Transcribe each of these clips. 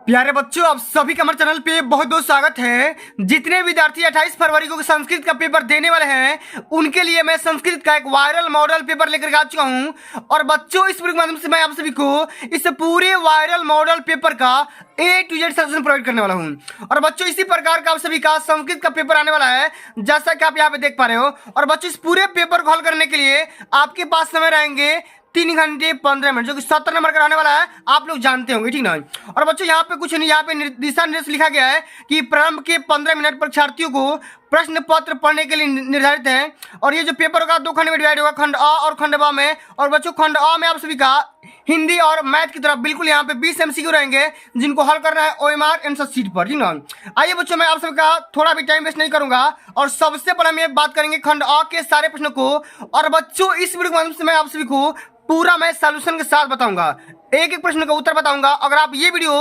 प्यारे बच्चों, आप सभी का हमारे चैनल पे बहुत बहुत स्वागत है। जितने विद्यार्थी 28 फरवरी को संस्कृत का पेपर देने वाले हैं उनके लिए मैं संस्कृत का एक वायरल मॉडल पेपर लेकर आ चुका हूं। और बच्चों, इस वीडियो के माध्यम से मैं आप सभी को इस पूरे वायरल मॉडल पेपर का A to Z suggestion provide करने वाला हूं। और बच्चों, इसी प्रकार का आप सभी का संस्कृत का पेपर आने वाला है, जैसा कि आप यहाँ पे देख पा रहे हो। और बच्चों, इस पूरे पेपर को हल करने के लिए आपके पास समय रहेंगे 3 घंटे 15 मिनट, जो कि 70 नंबर का रहने वाला है। आप लोग जानते होंगे, ठीक ना। और बच्चों, यहाँ पे कुछ नहीं, यहाँ पे दिशा निर्देश लिखा गया है कि प्रारंभ के 15 मिनट परीक्षार्थियों को प्रश्न पत्र पढ़ने के लिए निर्धारित है। और ये जो पेपर होगा 2 खंड में डिवाइड होगा, खंड अ और खंड ब में। और बच्चों, खंड अ में आप सभी का हिंदी और मैथ की तरफ बिल्कुल यहाँ पे 20 MCQ रहेंगे, जिनको हल करना है OMR आंसर शीट पर, ठीक ना। आइए बच्चों, मैं आप सभी का थोड़ा भी टाइम वेस्ट नहीं करूंगा और सबसे पहले हम ये बात करेंगे खंड अ के सारे प्रश्नों को। और बच्चों, इस वीडियो के माध्यम से मैं आप सभी को पूरा मैं सॉल्यूशन के साथ बताऊंगा, एक एक प्रश्न का उत्तर बताऊंगा। अगर आप ये वीडियो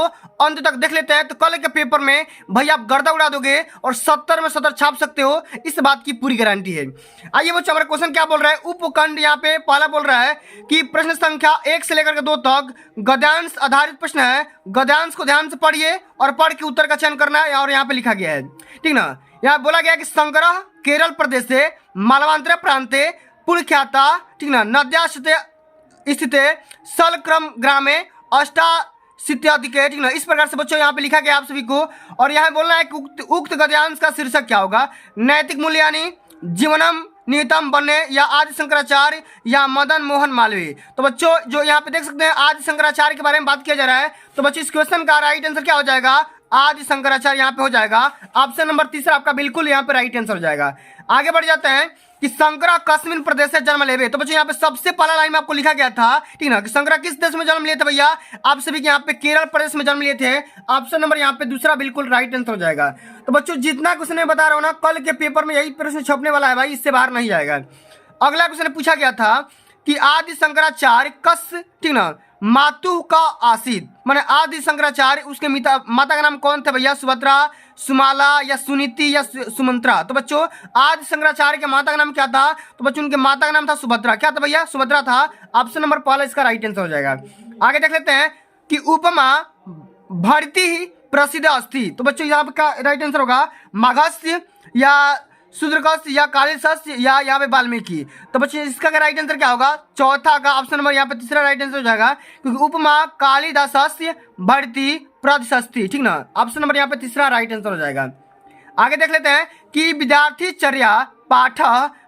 अंत तक देख लेते हैं तो कल के पेपर में भाई आप गर्दा उड़ा दोगे और 70 में 70 छाप सकते हो, इस बात की पूरी गारंटी है। आइए बच्चों, हमारा क्वेश्चन क्या बोल रहा है। उपखंड यहाँ पे पहला बोल रहा है कि प्रश्न संख्या 1 से लेकर के 2 तक गद्यांश आधारित प्रश्न है। गद्यांश को ध्यान से पढ़िए और पढ़ के उत्तर का चयन करना है। और यहाँ पे लिखा गया है, ठीक ना। यहाँ बोला गया कि संग्रह केरल प्रदेश से मालवांतर प्रांते पुलख्याता, ठीक ना, नद्या स्थित सलक्रम ग्रामे अष्टाशीत्यधिके, ठीक ना। इस प्रकार से बच्चों यहाँ पे लिखा गया आप सभी को। और यहाँ बोलना है कि उक्त गद्यांश का शीर्षक क्या होगा। नैतिक मूल्यानि, जीवनम नियतम बने, या आदि शंकराचार्य, या मदन मोहन मालवीय। तो बच्चों, जो यहाँ पे देख सकते हैं आदि शंकराचार्य के बारे में बात किया जा रहा है। तो बच्चों, इस क्वेश्चन का राइट आंसर क्या हो जाएगा, आदि शंकराचार्य यहाँ पे हो जाएगा। ऑप्शन नंबर तीसरा आपका बिल्कुल यहाँ पे राइट आंसर हो जाएगा। आगे बढ़ जाते हैं कि शंकरा कश्मीर प्रदेश से जन्म लेवे। तो बच्चों, यहाँ पे सबसे पहला लाइन में आपको लिखा गया था, ठीक ना, कि शंकरा किस देश में जन्म लिए थे भैया। आप सभी के यहाँ पे केरल प्रदेश में जन्म लिए थे। ऑप्शन नंबर यहाँ पे दूसरा बिल्कुल राइट आंसर हो जाएगा। तो बच्चों, जितना क्वेश्चन मैं बता रहा हूँ ना, कल के पेपर में यही प्रश्न छपने वाला है भाई, इससे बाहर नहीं जाएगा। अगला क्वेश्चन पूछा गया था कि आदि शंकराचार्य कस, ठीक ना, मातु का आसित, माने आदि शंकराचार्य उसके माता का नाम कौन थे भैया। सुभद्रा, सुमाला, या सुनीति, या सुमंत्रा। तो बच्चों, आदि शंकराचार्य के माता का नाम क्या था। तो बच्चों, उनके माता का नाम था सुभद्रा। क्या था भैया, सुभद्रा था। ऑप्शन नंबर पहला इसका राइट आंसर हो जाएगा। आगे देख लेते हैं कि उपमा भरती ही प्रसिद्ध अस्थि। तो बच्चों, यहाँ पे राइट आंसर होगा माघस्य, या शूद्रकस्य, या कालिदास, या यहाँ पे वाल्मीकि। तो बच्चों, इसका राइट आंसर क्या होगा, चौथा का ऑप्शन नंबर यहाँ पे तीसरा राइट आंसर हो जाएगा, क्योंकि उपमा कालिदासस्य भरती प्रशस्ति, ठीक ना। ऑप्शन नंबर यहाँ पे तीसरा राइट आंसर हो जाएगा। आगे देख लेते हैं कि विद्यार्थी चर्या पाठ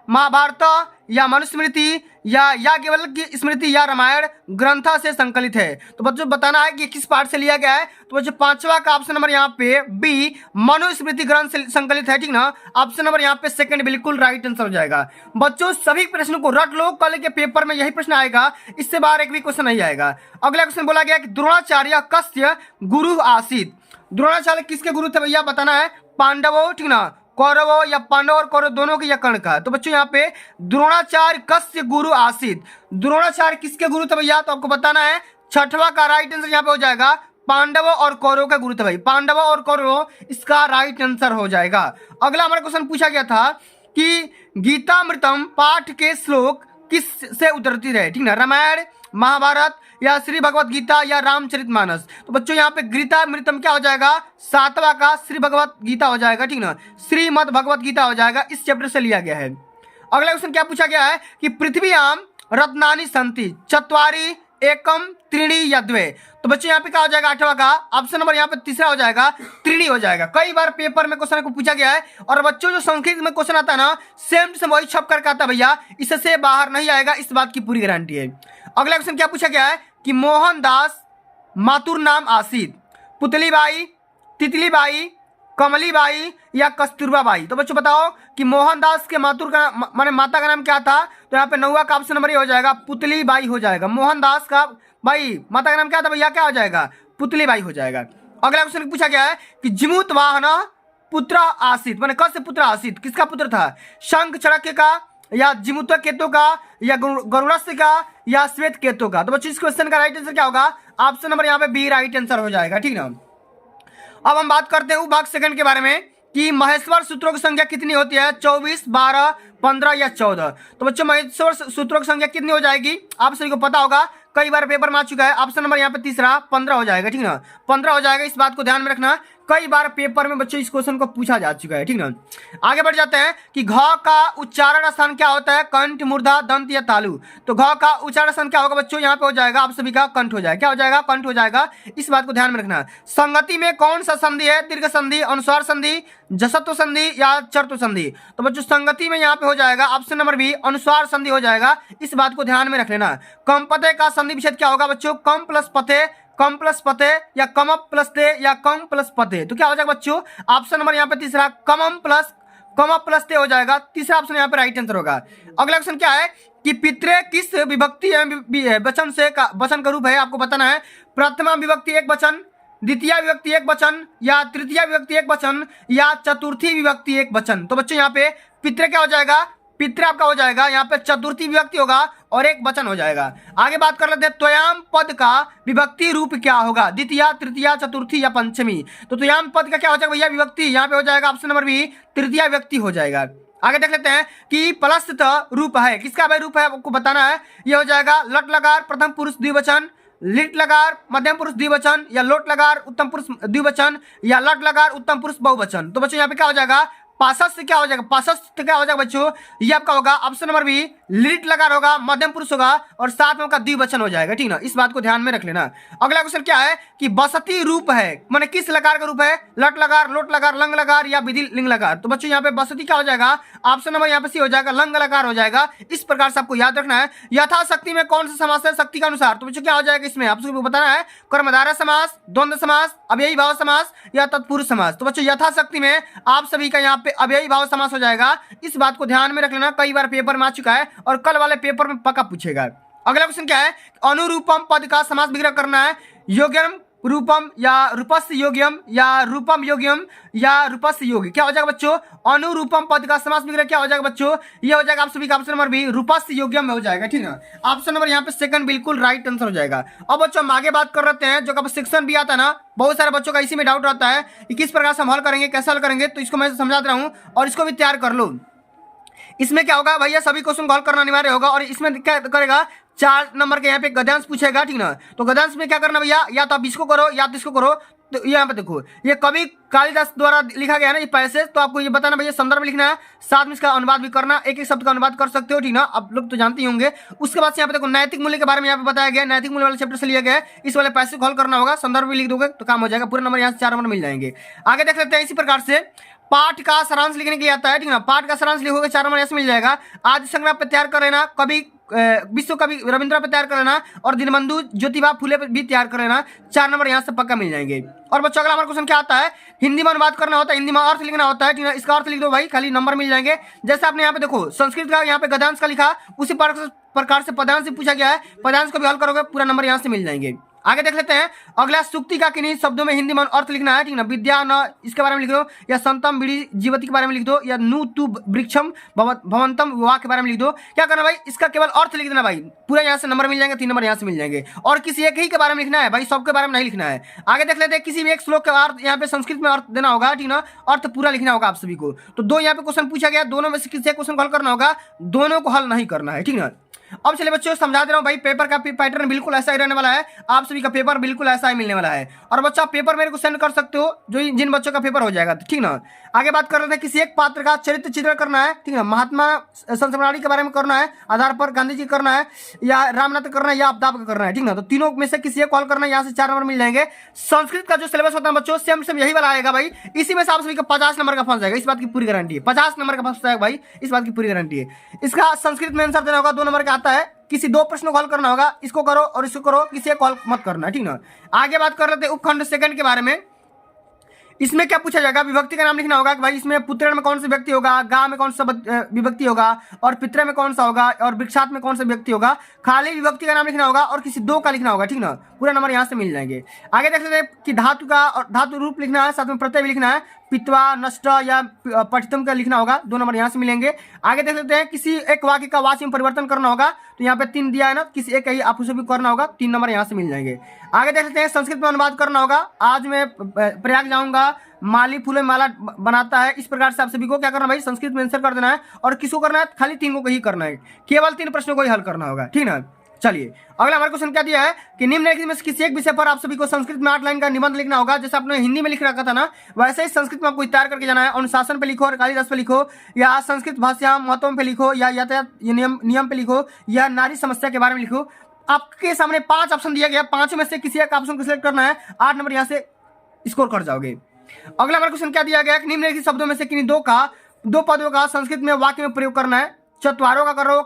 महाभारत, या मनुस्मृति, या केवल की स्मृति, या रामायण ग्रंथ से संकलित है। तो बच्चों, बताना है कि किस पाठ से लिया गया है। तो बच्चों, पांचवा का ऑप्शन नंबर यहाँ पे बी मनुस्मृति ग्रंथ से संकलित है, ठीक ना। ऑप्शन नंबर यहाँ पे सेकंड बिल्कुल राइट आंसर हो जाएगा। बच्चों, सभी प्रश्नों को रट लो, कल के पेपर में यही प्रश्न आएगा, इससे बाहर एक भी क्वेश्चन नहीं आएगा। अगला क्वेश्चन बोला गया कि द्रोणाचार्य कस्य गुरु आसित। द्रोणाचार्य किसके गुरु थे भैया, बताना है। पांडवों, ठीक ना, कौरवों, या पांडव और कौरव दोनों के, या कर्ण का। तो बच्चों, यहाँ पे द्रोणाचार्य कस्य गुरु आसित, द्रोणाचार्य किसके गुरु थे भैया, तो आपको बताना है। छठवा का राइट आंसर यहाँ पे हो जाएगा, पांडवों और कौरवों का गुरु थे भाई, पांडवों और कौरवों, इसका राइट आंसर हो जाएगा। अगला हमारा क्वेश्चन पूछा गया था कि गीतामृतम पाठ के श्लोक किस से उतरती रहे, ठीक ना, रामायण, महाभारत, या श्री भगवत गीता, या रामचरितमानस। तो बच्चों, यहाँ पे गीतामृतम क्या हो जाएगा, सातवां का श्री भगवत गीता हो जाएगा, ठीक ना, श्रीमद् भगवत गीता हो जाएगा, इस चैप्टर से लिया गया है। अगला क्वेश्चन क्या पूछा गया है कि पृथ्व्याम रत्नानि सन्ति चत्वारि एकम त्रीणि या द्वे। तो बच्चों, यहाँ पे क्या हो जाएगा, आठवां का ऑप्शन नंबर यहाँ पे तीसरा हो जाएगा, त्रीणि हो जाएगा। कई बार पेपर में क्वेश्चन को पूछा गया है। और बच्चों, जो संस्कृत में क्वेश्चन आता है ना, सेम टू सेम वही छप करके आता है भैया, इससे बाहर नहीं आएगा, इस बात की पूरी गारंटी है। अगला क्वेश्चन क्या पूछा गया है कि मोहनदास मातुर नाम आसित, पुतलीबाई, तितलीबाई, कमलीबाई, या कस्तूरबा बाई। तो बच्चों, बताओ कि मोहनदास के मातुर का माने माता का नाम क्या था। तो यहाँ पे 9वां का ऑप्शन नंबर ये हो जाएगा, पुतलीबाई हो जाएगा। मोहनदास का भाई माता का नाम क्या था भैया, क्या हो जाएगा, पुतलीबाई हो जाएगा। अगला क्वेश्चन पूछा गया है कि जिमुत वाहन पुत्र आसित, माने कस्य पुत्र आसित, किसका पुत्र था। शंख चाणक्य का, या जिमुत केतु का, या गरुड़स्य का, या श्वेत केतु का। तो बच्चों, इस क्वेश्चन का राइट आंसर क्या होगा, ऑप्शन नंबर यहाँ पे बी राइट आंसर हो जाएगा, ठीक ना। अब हम बात करते हैं भाग सेकंड के बारे में कि महेश्वर सूत्रों की संख्या कितनी होती है, 24, 12, 15 या 14। तो बच्चों, महेश्वर सूत्रों की संख्या कितनी हो जाएगी, आप सभी को पता होगा, कई बार पेपर में आ चुका है। ऑप्शन नंबर यहाँ पे तीसरा 15 हो जाएगा, ठीक ना। 15 हो जाएगा। इस बात को ध्यान में रखना, कई बार पेपर में बच्चों इस क्वेश्चन को पूछा जा चुका है, ठीक ना। आगे बढ़ जाते हैं कि घ का उच्चारण स्थान क्या होता है, कंठ, मूर्धा, दंत या तालु। तो घ का उच्चारण स्थान क्या होगा बच्चों, यहाँ पे हो जाएगा आप सभी का कंठ हो जाएगा। क्या हो जाएगा, कंठ हो जाएगा। इस बात को ध्यान में रखना। संगति में कौन सा संधि है, दीर्घ संधि, अनुस्वार संधि, जसत्व संधि या चर्तु संधि। तो बच्चों संगति में यहाँ पे हो जाएगा ऑप्शन नंबर बी, अनुस्वार संधि हो जाएगा। इस बात को ध्यान में रख लेना। कम पते का संधि विच्छेद क्या होगा बच्चों, कम प्लस पते, कम प्लस पते या कम प्लस ते या कम प्लस पते। तो क्या हो जाएगा बच्चों, ऑप्शन नंबर यहाँ पे तीसरा कम प्लस ते हो जाएगा। तीसरा ऑप्शन यहाँ पे राइट आंसर होगा। अगला क्वेश्चन क्या है कि पितृ किस विभक्ति वचन से वचन का रूप है, आपको बताना है। प्रथमा विभक्ति एक वचन, द्वितीय विभक्ति एक वचन या तृतीय विभक्ति एक वचन या चतुर्थी विभक्ति एक वचन। तो बच्चों यहाँ पे पितृ क्या हो जाएगा, पितृ आपका हो जाएगा यहाँ पे चतुर्थी विभक्ति होगा और एक वचन हो जाएगा। आगे बात कर लेते हैं त्वयाम पद का विभक्ति रूप क्या होगा, द्वितीय, तृतीय, चतुर्थी या पंचमी। तो त्वयाम पद का क्या हो जाएगा भैया, विभक्ति यहाँ पे हो जाएगा ऑप्शन नंबर बी, तृतीय विभक्ति हो जाएगा। आगे देख लेते हैं कि प्लस्त रूप है, किसका भाई रूप है आपको बताना है। ये हो जाएगा लट लकार प्रथम पुरुष द्विवचन, लिट लकार मध्यम पुरुष द्विवचन या लोट लकार उत्तम पुरुष द्विवचन या लट लकार उत्तम पुरुष बहुवचन। तो बच्चों यहाँ पे क्या हो जाएगा, पासस से क्या हो जाएगा, पासस से क्या हो जाएगा बच्चों, ये आपका होगा ऑप्शन नंबर बी, लिट लकार होगा, मध्यम पुरुष होगा और साथ में का द्विवचन हो जाएगा, ठीक ना। इस बात को ध्यान में रख लेना। अगला क्वेश्चन क्या है कि बसती रूप है, माने किस लकार का रूप है, लट लकार, लोट लकार, लंग लकार या विधि लिंग लकार। तो बच्चों यहाँ पे बसती क्या हो जाएगा, ऑप्शन नंबर यहाँ पे सी हो जाएगा, लंग लकार हो जाएगा। इस प्रकार से आपको याद रखना है। यथाशक्ति में कौन सा समास है, शक्ति के अनुसार। तो बच्चों क्या हो जाएगा इसमें आपको बताना है, कर्मधारय समास, द्वंद्व समास, अव्ययी भाव समास या तत्पुरुष समास। तो बच्चों यथाशक्ति में आप सभी का यहाँ पे अव्ययी भाव समास हो जाएगा। इस बात को ध्यान में रख लेना, कई बार पेपर में आ चुका है और कल वाले पेपर में पक्का पूछेगा। अगला क्वेश्चन क्या है, अनुरूपम पद का समास विग्रह करना है, योग्यम रूपम या रूपस्य योग्यम या रूपम योग्यम या रूपस्य योगी। क्या हो जाएगा बच्चों, अनुरूपम पद का समास विग्रह क्या हो जाएगा बच्चों, ये हो जाएगा आप सभी का ऑप्शन नंबर बी, रूपस्य योग्यम में हो जाएगा, ठीक है। ऑप्शन नंबर यहाँ पे सेकंड बिल्कुल राइट आंसर हो जाएगा। अब बच्चों हम आगे बात कर रहे हैं, जो कब सेक्शन भी आता है ना, बहुत सारे बच्चों का इसी में डाउट रहता है कि किस प्रकार से हम हल करेंगे, कैसे हल करेंगे। तो इसको मैं समझा रहा हूँ और इसको भी तैयार कर लो। इसमें क्या होगा भैया, सभी क्वेश्चन को हल करना अनिवार्य होगा और इसमें क्या करेगा, 4 नंबर के यहाँ पे गद्यांश पूछेगा, ठीक ना। तो गद्यांश में क्या करना भैया, या तो आप इसको करो या तो इसको करो। तो यहाँ पे देखो, ये कवि कालिदास द्वारा लिखा गया है ना ये पैसेज, तो आपको ये बताना भैया संदर्भ लिखना है, साथ में इसका अनुवाद भी करना, एक एक शब्द का अनुवाद कर सकते हो, ठीक ना। आप लोग तो जानते ही होंगे। उसके बाद यहाँ पे देखो नैतिक मूल्य के बारे में यहाँ पे बताया गया, नैतिक मूल्य वाले चैप्टर से लिया गया है। इस वाले पैसेज को हल करना होगा, संदर्भ भी लिख दोगे तो काम हो जाएगा, पूरे नंबर यहाँ से 4 नंबर मिल जाएंगे। आगे देख लेते हैं, इसी प्रकार से पाठ का सारांश लिखने के लिए आता है, ठीक ना। पाठ का सारांश लिखोगे 4 नंबर ऐसे मिल जाएगा। आदि संग्रह पे तैयार कर लेना, कभी विश्व कवि रविंद्र पे तैयार कर लेना और दीनबंधु ज्योतिबा फुले पे भी तैयार कर लेना, 4 नंबर यहाँ से पक्का मिल जाएंगे। और बच्चों अगला हमारा क्वेश्चन क्या आता है, हिंदी में अनुवाद करना होता है, हिंदी में अर्थ लिखना होता है, ठीक है। इसका अर्थ लिख दो भाई, खाली नंबर मिल जाएंगे। जैसे आपने यहाँ पे देखो संस्कृत का यहाँ पे गद्यांश का लिखा, उसी प्रकार से पदांश से पूछा गया है, पदांश को भी हल करोगे पूरा नंबर यहाँ से मिल जाएंगे। आगे देख लेते हैं, अगला सुक्ति का किन्हीं शब्दों में हिंदी में अर्थ लिखना है, ठीक ना। विद्या न इसके बारे में लिख दो, या संतम बीड़ी जीवती के बारे में लिख दो, या नु तु वृक्षम भवंतम विवाह के बारे में लिख दो। क्या करना भाई, इसका केवल अर्थ लिख देना भाई, पूरा यहाँ से नंबर मिल जाएंगे, 3 नंबर यहाँ से मिल जाएंगे। और किसी एक ही के बारे में लिखना है भाई, सबके बारे में नहीं लिखना है। आगे देख लेते हैं, किसी भी एक श्लोक का अर्थ यहाँ पे संस्कृत में अर्थ देना होगा, ठीक ना। अर्थ पूरा लिखना होगा आप सभी को। तो 2 यहाँ पे क्वेश्चन पूछा गया, दोनों में से किसी एक क्वेश्चन को हल करना होगा, दोनों को हल नहीं करना है, ठीक ना। अब चलिए बच्चों समझा दे रहा हूँ भाई, पेपर का पैटर्न बिल्कुल ऐसा ही रहने वाला है, आप सभी का पेपर बिल्कुल ऐसा ही मिलने वाला है। और बच्चा पेपर मेरे को सेंड कर सकते हो, जो जिन बच्चों का पेपर हो जाएगा, ठीक ना। आगे बात कर रहे थे, किसी एक पात्र का चरित्र चित्रण करना है, ठीक है। महात्मा संस्मरणीय के बारे में करना है, आधार पर गांधी जी करना है, या रामनाथ करना है, या अमिताभ का करना है, ठीक ना। तो तीनों में से किसी एक कॉल करना है, यहाँ से 4 नंबर मिल जाएंगे। संस्कृत का जो सिलेबस होता है बच्चों, सेम यही वाला आएगा भाई, इसी में से आप सभी का 50 नंबर का फंस जाएगा, इस बात की पूरी गारंटी है। 50 नंबर का फंस जाएगा भाई, इस बात की पूरी गारंटी है। इसका संस्कृत में आंसर देना होगा, 2 नंबर का आता है, किसी 2 प्रश्नों को हल करना होगा, इसको करो और इसको करो, किसी एक कॉल मत करना, ठीक ना। आगे बात कर रहे थे उपखंड सेकंड के बारे में। इसमें क्या पूछा जाएगा, विभक्ति का नाम लिखना होगा कि भाई इसमें पुत्र में कौन सा व्यक्ति होगा, गा में कौन सा विभक्ति होगा, और पित्र में कौन सा होगा, और वृक्षात में कौन सा व्यक्ति होगा। खाली विभक्ति का नाम लिखना होगा और किसी 2 का लिखना होगा, ठीक ना। पूरा नंबर यहाँ से मिल जाएंगे। आगे देख लेते हैं कि धातु का और धातु रूप लिखना है, साथ में प्रत्यय भी लिखना है, पित्वा नष्ट या पठितम का लिखना होगा, 2 नंबर यहाँ से मिलेंगे। आगे देख लेते हैं, किसी एक वाक्य का वाच्य में परिवर्तन करना होगा, तो यहाँ पे 3 दिया है ना, किसी एक ही आप उसे भी करना होगा, 3 नंबर यहाँ से मिल जाएंगे। आगे देख लेते हैं, संस्कृत में अनुवाद करना होगा, आज मैं प्रयाग जाऊंगा, माली फूले माला बनाता है। इस प्रकार से आप सभी को क्या करना भाई, संस्कृत में आंसर कर देना है, और किसको करना है, खाली 3 को ही करना है, केवल 3 प्रश्नों को ही हल करना होगा, ठीक ना। चलिए अगला हमारा क्वेश्चन क्या दिया है कि निम्नलिखित में से किसी एक विषय पर आप सभी को संस्कृत में 8 लाइन का निबंध लिखना होगा। जैसे आपने हिंदी में लिख रखा था ना, वैसे ही संस्कृत में आपको तैयार करके जाना है। अनुशासन पे लिखो और कालिदास पे लिखो, या संस्कृत भाषा महत्व पे लिखो, या यातायात नियम पे लिखो, या नारी समस्या के बारे में लिखो। आपके सामने 5 ऑप्शन दिया गया, 5 में से किसी एक ऑप्शन को सिलेक्ट करना है, 8 नंबर यहाँ से स्कोर कर जाओगे। अगला हमारा क्वेश्चन क्या दिया गया कि निम्नलिखित शब्दों में से किन्हीं दो पदों का संस्कृत में वाक्य में प्रयोग करना है। चत्वारों का करो,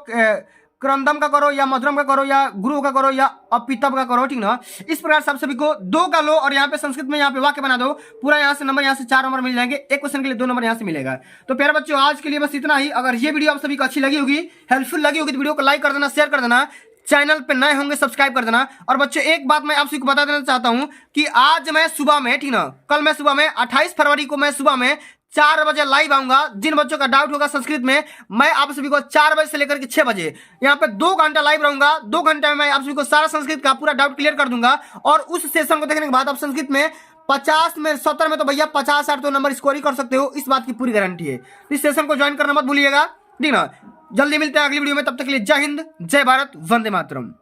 क्रंदम का करो, या मधुरम का करो, या गुरु का करो, या अपितव का करो, ठीक ना। इस प्रकार से आप सभी को 2 का लो और यहाँ पे संस्कृत में यहाँ पे वाक्य बना दो। पूरा यहाँ से नंबर, यहाँ से 4 नंबर मिल जाएंगे। एक क्वेश्चन के लिए 2 नंबर यहाँ से मिलेगा। तो प्यारे बच्चों आज के लिए बस इतना ही। अगर ये वीडियो आप सभी को अच्छी लगी होगी, हेल्पफुल लगी होगी, तो वीडियो को लाइक कर देना, शेयर कर देना, चैनल पे नए होंगे सब्सक्राइब कर देना। और बच्चों एक बात मैं आप सभी को बता देना चाहता हूं कि आज मैं सुबह में, ठीक ना, कल मैं सुबह में 28 फरवरी को मैं सुबह में 4 बजे लाइव आऊंगा। जिन बच्चों का डाउट होगा संस्कृत में, मैं आप सभी को 4 बजे से लेकर के 6 बजे यहाँ पे 2 घंटा लाइव रहूंगा। 2 घंटे में मैं आप सभी को सारा संस्कृत का पूरा डाउट क्लियर कर दूंगा। और उस सेशन को देखने के बाद आप संस्कृत में 50 में 70 में तो भैया 50-60 तो नंबर स्कोर ही कर सकते हो, इस बात की पूरी गारंटी है। इस सेशन को ज्वाइन करना मत भूलिएगा, ठीक ना। जल्दी मिलते हैं अगली वीडियो में, तब तक के लिए जय हिंद, जय भारत, वंदे मातरम।